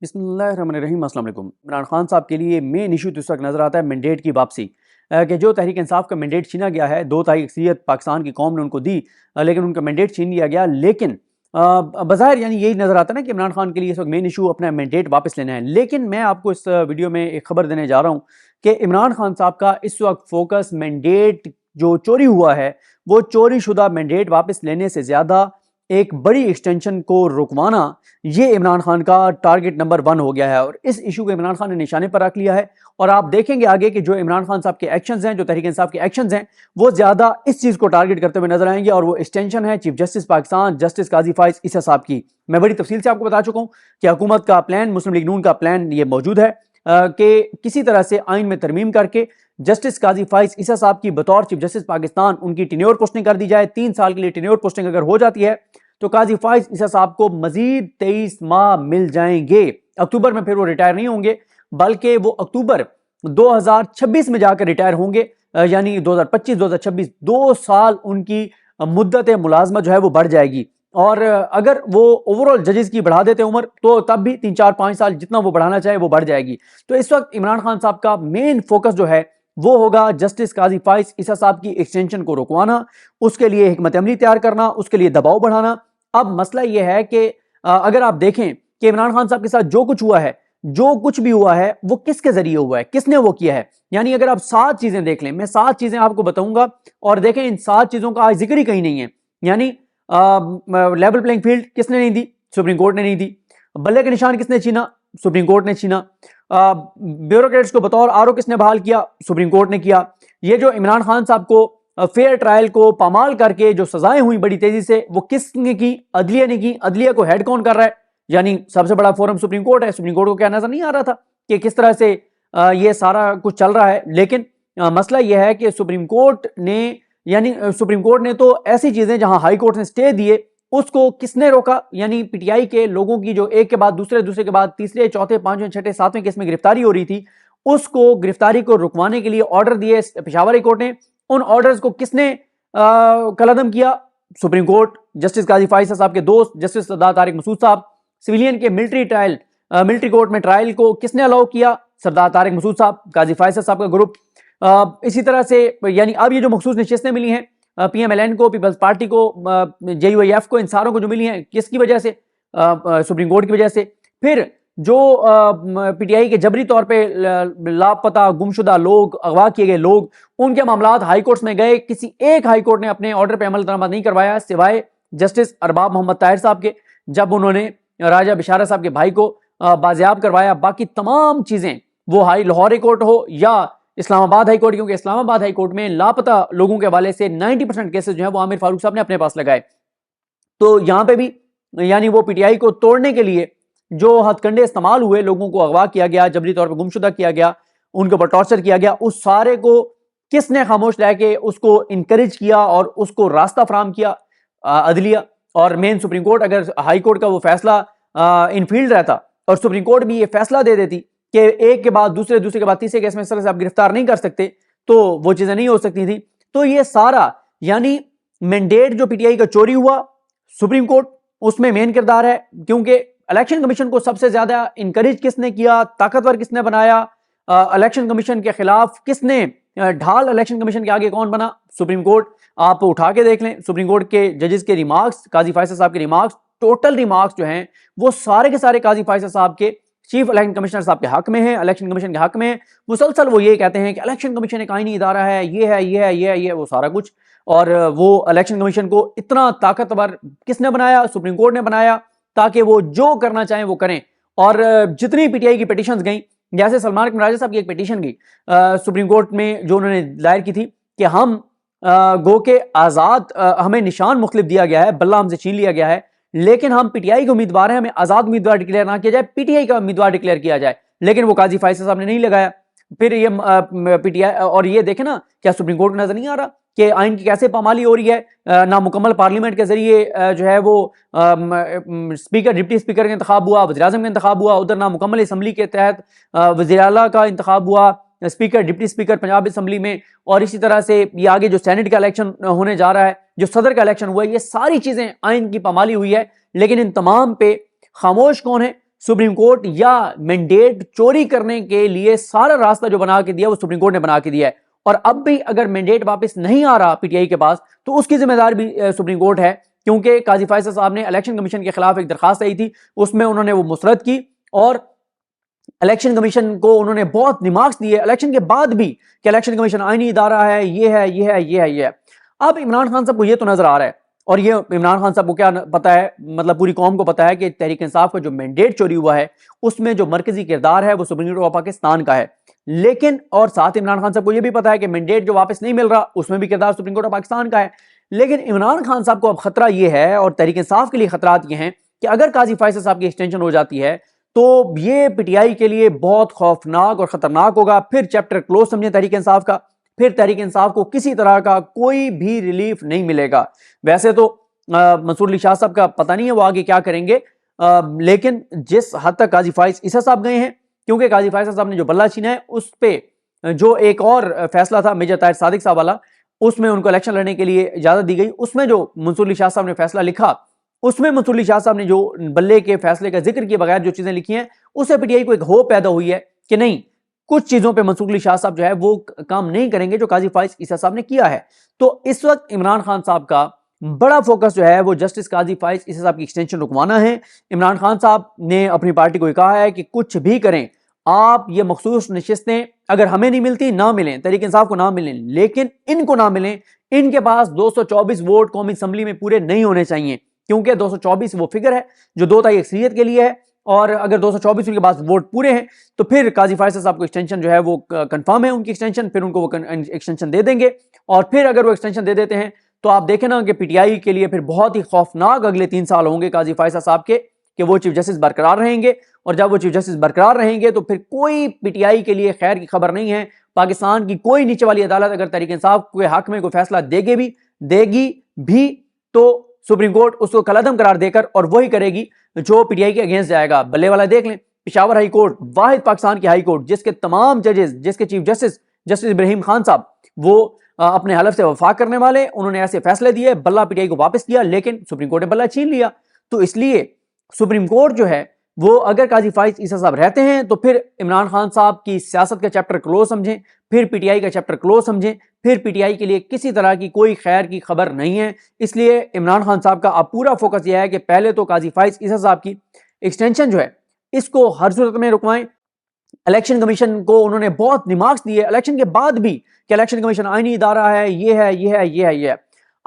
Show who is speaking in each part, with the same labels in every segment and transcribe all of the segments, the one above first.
Speaker 1: بسم اللہ الرحمن الرحیم۔ السلام علیکم۔ عمران خان صاحب کے لیے مین ایشو تو اس وقت نظر آتا ہے مینڈیٹ کی واپسی، کہ جو تحریک انصاف کا مینڈیٹ چھینا گیا ہے، 2 تہائی اکثریت پاکستان کی قوم نے ان کو دی، لیکن ان کا مینڈیٹ چھین لیا گیا۔ لیکن بظاہر یعنی یہی نظر آتا ہے نا کہ عمران خان کے لیے اس وقت مین ایشو اپنا مینڈیٹ واپس لینا ہے۔ لیکن میں آپ کو اس ویڈیو میں ایک خبر دینے جا رہا ہوں کہ عمران خان صاحب کا اس وقت فوکس مینڈیٹ جو چوری ہوا ہے، وہ چوری شدہ مینڈیٹ واپس لینے سے زیادہ ایک بڑی ایکسٹینشن کو رکوانا، یہ عمران خان کا ٹارگٹ نمبر 1 ہو گیا ہے، اور اس ایشو کو عمران خان نے نشانے پر رکھ لیا ہے۔ اور آپ دیکھیں گے آگے کہ جو عمران خان صاحب کے ایکشنز ہیں، جو تحریک انصاف کے ایکشنز ہیں، وہ زیادہ اس چیز کو ٹارگٹ کرتے ہوئے نظر آئیں گے، اور وہ ایکسٹینشن ہے چیف جسٹس پاکستان جسٹس قاضی فائز عیسیٰ صاحب کی۔ میں بڑی تفصیل سے آپ کو بتا چکا ہوں کہ حکومت کا پلان، مسلم لیگ نون کا پلان یہ موجود ہے کہ کسی طرح سے آئین میں ترمیم کر کے جسٹس قاضی فائز عیسیٰ صاحب کی بطور چیف جسٹس پاکستان ان کی ٹینیور پوسٹنگ کر دی جائے۔ 3 سال کے لیے ٹینیور پوسٹنگ اگر ہو جاتی ہے تو قاضی فائز عیسیٰ صاحب کو مزید 23 ماہ مل جائیں گے۔ اکتوبر میں پھر وہ ریٹائر نہیں ہوں گے، بلکہ وہ اکتوبر 2026 میں جا کر ریٹائر ہوں گے، یعنی 2025-2026 2 سال ان کی مدت ملازمت جو ہے وہ بڑھ جائے گی۔ اور اگر وہ اوورال ججز کی بڑھا دیتے عمر تو تب بھی 3-4-5 سال جتنا وہ بڑھانا چاہے وہ بڑھ جائے گی۔ تو اس وقت عمران خان صاحب کا مین فوکس جو ہے وہ ہوگا جسٹس قاضی فائز عیسیٰ صاحب کی ایکسٹینشن کو رکوانا، اس کے لیے حکمت عملی تیار کرنا، اس کے لیے دباؤ بڑھانا۔ اب مسئلہ یہ ہے کہ اگر آپ دیکھیں کہ عمران خان صاحب کے ساتھ جو کچھ ہوا ہے، جو کچھ بھی ہوا ہے، وہ کس کے ذریعے ہوا ہے، کس نے وہ کیا ہے، یعنی اگر آپ 7 چیزیں دیکھ لیں، میں 7 چیزیں آپ کو بتاؤں گا، اور دیکھیں ان 7 چیزوں کا آج ذکر ہی کہیں نہیں ہے۔ یعنی لیول پلینگ فیلڈ کس نے نہیں دی؟ سپریم کورٹ نے نہیں دی۔ بلے کے نشان کس نے چھینا؟ سپریم کورٹ نے چھینا۔ بیوروکریٹس کو بطور آر او کس نے بحال کیا؟ سپریم کورٹ نے کیا۔ یہ جو عمران خان صاحب کو فیئر ٹرائل کو پامال کر کے جو سزائیں ہوئی بڑی تیزی سے، وہ کس نے کی؟ عدلیہ نے کی۔ عدلیہ کو ہیڈ کون کر رہا ہے؟ یعنی سب سے بڑا فورم سپریم کورٹ ہے۔ سپریم کورٹ کو کیا نظر نہیں آ رہا تھا کہ کس طرح سے یہ سارا کچھ چل رہا ہے؟ لیکن مسئلہ یہ ہے کہ سپریم کورٹ نے تو ایسی چیزیں جہاں ہائی کورٹ نے سٹے دیے، اس کو کس نے روکا؟ یعنی پی ٹی آئی کے لوگوں کی جو ایک کے بعد دوسرے کے بعد تیسرے، چوتھے، پانچویں، چھٹے، ساتویں کیس میں گرفتاری ہو رہی تھی، اس کو گرفتاری کو رکوانے کے لیے آرڈر دیے پشاور ہائی کورٹ نے۔ ان آرڈرز کو کس نے کالعدم کیا؟ Supreme court. جسٹس قاضی فائز صاحب کے دوست جسٹس سردار طارق مسعود صاحب۔ سویلین کے ملٹری کورٹ میں ٹرائل کو کس نے الاؤ کیا؟ سردار طارق مسعود صاحب، قاضی فائز صاحب کا گروپ۔ اسی طرح سے یعنی اب یہ جو مخصوص نشستیں ملی ہیں پی ایم ایل این کو، پیپلز پارٹی کو، جے یو آئی ایف کو، ان ساروں کو جو ملی ہیں کس کی وجہ سے؟ سپریم کورٹ کی وجہ سے۔ پھر جو پی ٹی آئی کے جبری طور پہ لاپتہ گمشدہ لوگ، اغوا کیے گئے لوگ، ان کے معاملات ہائی کورٹس میں گئے، کسی ایک ہائی کورٹ نے اپنے آرڈر پہ عمل درآمد نہیں کروایا سوائے جسٹس ارباب محمد طاہر صاحب کے، جب انہوں نے راجہ بشارت صاحب کے بھائی کو بازیاب کروایا۔ باقی تمام چیزیں، وہ لاہور ہائی کورٹ ہو یا اسلام آباد ہائی کورٹ، کیونکہ اسلام آباد ہائی کورٹ میں لاپتہ لوگوں کے حوالے سے 90% کیسز جو ہیں وہ عامر فاروق صاحب نے اپنے پاس لگائے۔ تو یہاں پہ بھی یعنی وہ پی ٹی آئی کو توڑنے کے لیے جو ہتھ کنڈے استعمال ہوئے، لوگوں کو اغوا کیا گیا، جبری طور پہ گمشدہ کیا گیا، ان کے اوپر ٹارچر کیا گیا، اس سارے کو کس نے خاموش رہ کے اس کو انکریج کیا اور اس کو راستہ فراہم کیا؟ عدلیہ اور مین سپریم کورٹ۔ اگر ہائی کورٹ کا وہ فیصلہ ان فیلڈ رہتا اور سپریم کورٹ بھی یہ فیصلہ دے دیتی کہ ایک کے بعد دوسرے کے بعد تیسرے کیس میں اس طرح سے آپ گرفتار نہیں کر سکتے، تو وہ چیزیں نہیں ہو سکتی تھی۔ تو یہ سارا یعنی مینڈیٹ جو پی ٹی آئی کا چوری ہوا، سپریم کورٹ اس میں مین کردار ہے، کیونکہ الیکشن کمیشن کو سب سے زیادہ انکریج کس نے کیا، طاقتور کس نے بنایا، الیکشن کمیشن کے خلاف کس نے ڈھال الیکشن کمیشن کے آگے کون بنا؟ Supreme court. آپ اٹھا کے دیکھ لیں سپریم کورٹ کے ججز کے ریمارکس، قاضی فائز صاحب کے ریمارکس، ٹوٹل ریمارکس جو ہیں وہ سارے کے سارے قاضی فائز صاحب کے چیف الیکشن کمشنر صاحب کے حق میں ہیں، الیکشن کمیشن کے حق میں ہیں۔ مسلسل وہ یہ کہتے ہیں کہ الیکشن کمیشن ایک آئینی ادارہ ہے، یہ ہے وہ سارا کچھ، اور وہ الیکشن کمیشن کو اتنا طاقتور کس نے بنایا؟ سپریم کورٹ نے بنایا، تاکہ وہ جو کرنا چاہیں وہ کریں۔ اور جتنی پی ٹی آئی کی پیٹیشنز گئیں، جیسے سلمان اکمل راجہ صاحب کی ایک پیٹیشن گئی سپریم کورٹ میں جو انہوں نے دائر کی تھی کہ ہم گو کہ آزاد، ہمیں نشان مختلف دیا گیا ہے، بلہ ہم سے چھین لیا گیا ہے، لیکن ہم پی ٹی آئی کے امیدوار ہیں، ہمیں آزاد امیدوار ڈکلیئر نہ کیا جائے، پی ٹی آئی کا امیدوار ڈکلیئر کیا جائے، لیکن وہ قاضی فائز صاحب نے نہیں لگایا۔ پھر یہ پی ٹی آئی، اور یہ دیکھیں نا کیا سپریم کورٹ کو نظر نہیں آ رہا کہ آئین کی کیسے پامالی ہو رہی ہے؟ نامکمل پارلیمنٹ کے ذریعے جو ہے وہ اسپیکر، ڈپٹی اسپیکر کا انتخاب ہوا، وزیر اعظم کا انتخاب ہوا، ادھر نامکمل اسمبلی کے تحت وزیر اعلیٰ کا انتخاب ہوا، speaker, deputy speaker Punjab assembly میں، اور اسی طرح سے یہ آگے جو سینٹ کا الیکشن ہونے جا رہا ہے، جو صدر کا الیکشن ہوا ہے، یہ ساری چیزیں آئین کی پامالی ہوئی ہے۔ لیکن ان تمام پہ خاموش کون ہے؟ سپریم کورٹ یا مینڈیٹ چوری کرنے کے لیے سارا راستہ جو بنا کے دیا وہ سپریم کورٹ نے بنا کے دیا ہے، اور اب بھی اگر مینڈیٹ واپس نہیں آ رہا پی ٹی آئی کے پاس تو اس کی ذمہ دار بھی سپریم کورٹ ہے، کیونکہ قاضی فیصل صاحب نے الیکشن کمیشن کے خلاف ایک درخواست آئی تھی، اس میں انہوں نے وہ مسترد کی، اور الیکشن کمیشن کو انہوں نے بہت ریمارکس دیے الیکشن کے بعد بھی کہ الیکشن کمیشن آئینی ادارہ ہے، یہ ہے یہ ہے یہ ہے یہ ہے۔ اب عمران خان صاحب کو یہ تو نظر آ رہا ہے، اور یہ عمران خان صاحب کو کیا پتا ہے، مطلب پوری قوم کو پتا ہے کہ تحریک انصاف کا جو مینڈیٹ چوری ہوا ہے اس میں جو مرکزی کردار ہے وہ سپریم کورٹ آف پاکستان کا ہے، لیکن اور ساتھ عمران خان صاحب کو یہ بھی پتا ہے کہ مینڈیٹ جو واپس نہیں مل رہا اس میں بھی کردار سپریم کورٹ آف پاکستان کا ہے، لیکن عمران خان صاحب کو اب خطرہ یہ ہے، اور تحریک انصاف کے لیے خطرات یہ ہیں کہ اگر قاضی فیصل صاحب کی ایکسٹینشن ہو جاتی ہے تو یہ پی ٹی آئی کے لیے بہت خوفناک اور خطرناک ہوگا، پھر چیپٹر کلوز سمجھیں تحریک انصاف کا، پھر تحریک انصاف کو کسی طرح کا کوئی بھی ریلیف نہیں ملے گا۔ ویسے تو منصور علی شاہ صاحب کا پتہ نہیں ہے وہ آگے کیا کریں گے، لیکن جس حد تک قاضی فائز عیسیٰ صاحب گئے ہیں، کیونکہ قاضی فائز صاحب نے جو بلہ چھینا ہے اس پہ جو ایک اور فیصلہ تھا میجر طاہر صادق صاحب والا، اس میں ان کو الیکشن لڑنے کے لیے اجازت دی گئی، اس میں جو منصور علی شاہ صاحب نے فیصلہ لکھا، اس میں منصور علی شاہ صاحب نے جو بلے کے فیصلے کا ذکر کیے بغیر جو چیزیں لکھی ہیں، اس سے پی ٹی آئی کو ایک ہوپ پیدا ہوئی ہے کہ نہیں، کچھ چیزوں پہ منصور علی شاہ صاحب جو ہے وہ کام نہیں کریں گے جو قاضی فائز عیسیٰ صاحب نے کیا ہے۔ تو اس وقت عمران خان صاحب کا بڑا فوکس جو ہے وہ جسٹس قاضی فائز عیسیٰ صاحب کی ایکسٹینشن رکوانا ہے۔ عمران خان صاحب نے اپنی پارٹی کو کہا ہے کہ کچھ بھی کریں، آپ یہ مخصوص نشستیں اگر ہمیں نہیں ملتی نہ ملیں، تحریک انصاف کو نہ ملیں، لیکن ان کو نہ ملیں، ان کے پاس 224 ووٹ قومی اسمبلی میں پورے نہیں ہونے چاہیے، کیونکہ 224 وہ فگر ہے جو 2 اکثریت کے لیے ہے، اور اگر 224 ان کے پاس ووٹ پورے ہیں تو پھر قاضی فیصل صاحب کو ایکسٹینشن جو ہے وہ کنفرم ہے، ان کی ایکسٹینشن، پھر ان کو وہ ایکسٹینشن دے دیں گے، اور پھر اگر وہ ایکسٹینشن دے دیتے ہیں تو آپ دیکھیں نا کہ پی ٹی آئی کے لیے پھر بہت ہی خوفناک اگلے 3 سال ہوں گے قاضی فیصل صاحب کے، کہ وہ چیف جسٹس برقرار رہیں گے، اور جب وہ چیف جسٹس برقرار رہیں گے تو پھر کوئی پی ٹی آئی کے لیے خیر کی خبر نہیں ہے۔ پاکستان کی کوئی نیچے والی عدالت اگر تحریک انصاف کے حق میں کوئی فیصلہ دے گی بھی تو سپریم کورٹ اس کو کالعدم قرار دے کر اور وہی کرے گی جو پی ٹی آئی کے اگینسٹ جائے گا۔ بلے والا دیکھ لیں، پشاور ہائی کورٹ واحد پاکستان کی ہائی کورٹ جس کے تمام ججز، جس کے چیف جسٹس ابراہیم خان صاحب وہ اپنے حلف سے وفا کرنے والے، انہوں نے ایسے فیصلے دیے، بلہ پی ٹی آئی کو واپس کیا، لیکن سپریم کورٹ نے بلہ چھین لیا۔ تو اس لیے سپریم کورٹ جو ہے وہ اگر قاضی فائز عیسیٰ صاحب رہتے ہیں تو پھر عمران خان صاحب کی سیاست کا چیپٹر کلوز سمجھیں، پھر پی ٹی آئی کا چیپٹر کلوز سمجھیں، پھر پی ٹی آئی کے لیے کسی طرح کی کوئی خیر کی خبر نہیں ہے۔ اس لیے عمران خان صاحب کا اب پورا فوکس یہ ہے کہ پہلے تو قاضی فائز عیسیٰ صاحب کی ایکسٹینشن جو ہے اس کو ہر صورت میں رکوائیں۔ الیکشن کمیشن کو انہوں نے بہت ریمارکس دیے الیکشن کے بعد بھی کہ الیکشن کمیشن آئینی ادارہ ہے، یہ ہے یہ ہے یہ ہے یہ ہے۔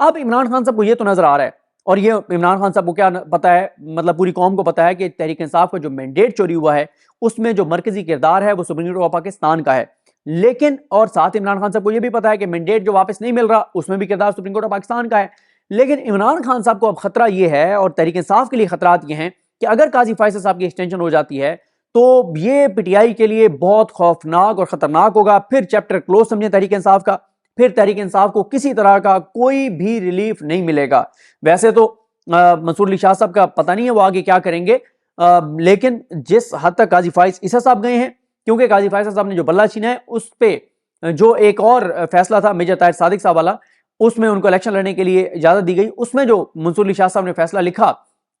Speaker 1: اب عمران خان صاحب کو یہ تو نظر آ رہا ہے، اور یہ عمران خان صاحب کو کیا پتا ہے، مطلب پوری قوم کو پتا ہے کہ تحریک انصاف کا جو مینڈیٹ چوری ہوا ہے اس میں جو مرکزی کردار ہے وہ سپریم کورٹ آف پاکستان کا ہے، لیکن اور ساتھ عمران خان صاحب کو یہ بھی پتا ہے کہ مینڈیٹ جو واپس نہیں مل رہا اس میں بھی کردار سپریم کورٹ آف پاکستان کا ہے، لیکن عمران خان صاحب کو اب خطرہ یہ ہے، اور تحریک انصاف کے لیے خطرات یہ ہیں کہ اگر قاضی فیصل صاحب کی ایکسٹینشن ہو جاتی ہے تو یہ پی ٹی آئی کے لیے بہت خوفناک اور خطرناک ہوگا، پھر چیپٹر کلوز سمجھیں تحریک انصاف کا، پھر تحریک انصاف کو کسی طرح کا کوئی بھی ریلیف نہیں ملے گا۔ ویسے تو منصور علی شاہ صاحب کا پتہ نہیں ہے وہ آگے کیا کریں گے، لیکن جس حد تک قاضی فائز عیسیٰ صاحب گئے ہیں، کیونکہ قاضی فائز صاحب نے جو بلہ چھینا ہے اس پہ جو ایک اور فیصلہ تھا میجر طاہر صادق صاحب والا، اس میں ان کو الیکشن لڑنے کے لیے اجازت دی گئی، اس میں جو منصور علی شاہ صاحب نے فیصلہ لکھا،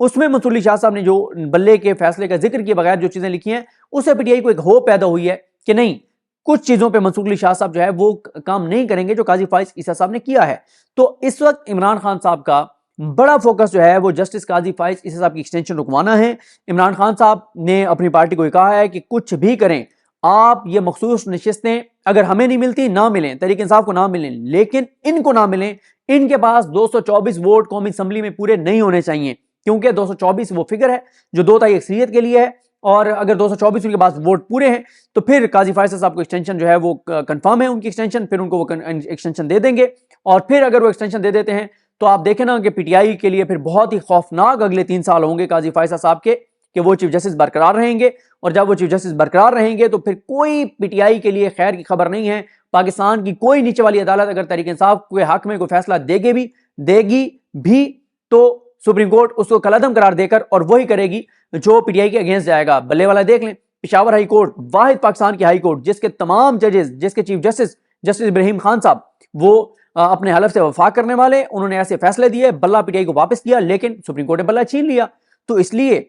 Speaker 1: اس میں منصور علی شاہ صاحب نے جو بلے کے فیصلے کا ذکر کیے بغیر جو چیزیں لکھی ہیں، اس سے پی ٹی آئی کو ایک ہوپ پیدا ہوئی ہے کہ نہیں، کچھ چیزوں پہ منصور علی شاہ صاحب جو ہے وہ کام نہیں کریں گے جو قاضی فائز عیسیٰ صاحب نے کیا ہے۔ تو اس وقت عمران خان صاحب کا بڑا فوکس جو ہے وہ جسٹس قاضی فائز عیسیٰ صاحب کی ایکسٹینشن رکوانا ہے۔ عمران خان صاحب نے اپنی پارٹی کو کہا ہے کہ کچھ بھی کریں، آپ یہ مخصوص نشستیں اگر ہمیں نہیں ملتی نہ ملیں، تحریک انصاف کو نہ ملیں، لیکن ان کو نہ ملیں، ان کے پاس 224 ووٹ قومی اسمبلی میں پورے نہیں ہونے چاہیے، کیونکہ 224 وہ فگر ہے جو 2 اکثریت کے لیے ہے، اور اگر 224 ان کے پاس ووٹ پورے ہیں تو پھر قاضی فیصل صاحب کو ایکسٹینشن جو ہے وہ کنفرم ہے، ان کی ایکسٹینشن، پھر ان کو وہ ایکسٹینشن دے دیں گے، اور پھر اگر وہ ایکسٹینشن دے دیتے ہیں تو آپ دیکھیں نا کہ پی ٹی آئی کے لیے پھر بہت ہی خوفناک اگلے 3 سال ہوں گے قاضی فیصل صاحب کے، کہ وہ چیف جسٹس برقرار رہیں گے، اور جب وہ چیف جسٹس برقرار رہیں گے تو پھر کوئی پی ٹی آئی کے لیے خیر کی خبر نہیں ہے۔ پاکستان کی کوئی نیچے والی عدالت اگر تحریک انصاف کے حق میں کوئی فیصلہ دے گی بھی تو سپریم کورٹ اس کو کالعدم قرار دے کر اور وہی کرے گی جو پی ٹی آئی کے اگینسٹ جائے گا۔ بلے والا دیکھ لیں، پشاور ہائی کورٹ واحد پاکستان کی ہائی کورٹ جس کے تمام ججز، جس کے چیف جسٹس ابراہیم خان صاحب وہ اپنے حلف سے وفا کرنے والے، انہوں نے ایسے فیصلے دیے، بلہ پی ٹی آئی کو واپس کیا، لیکن سپریم کورٹ نے بلہ چھین لیا۔ تو اس لیے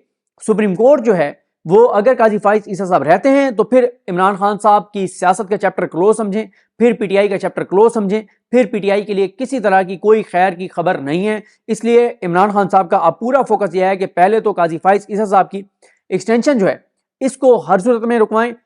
Speaker 1: سپریم کورٹ جو ہے وہ اگر قاضی فائز عیسیٰ صاحب رہتے ہیں تو پھر عمران خان صاحب کی سیاست کا چیپٹر کلوز سمجھیں، پھر پی ٹی آئی کا چیپٹر کلوز سمجھیں، پھر پی ٹی آئی کے لیے کسی طرح کی کوئی خیر کی خبر نہیں ہے۔ اس لیے عمران خان صاحب کا اب پورا فوکس یہ ہے کہ پہلے تو قاضی فائز عیسیٰ صاحب کی ایکسٹینشن جو ہے اس کو ہر صورت میں رکوائیں،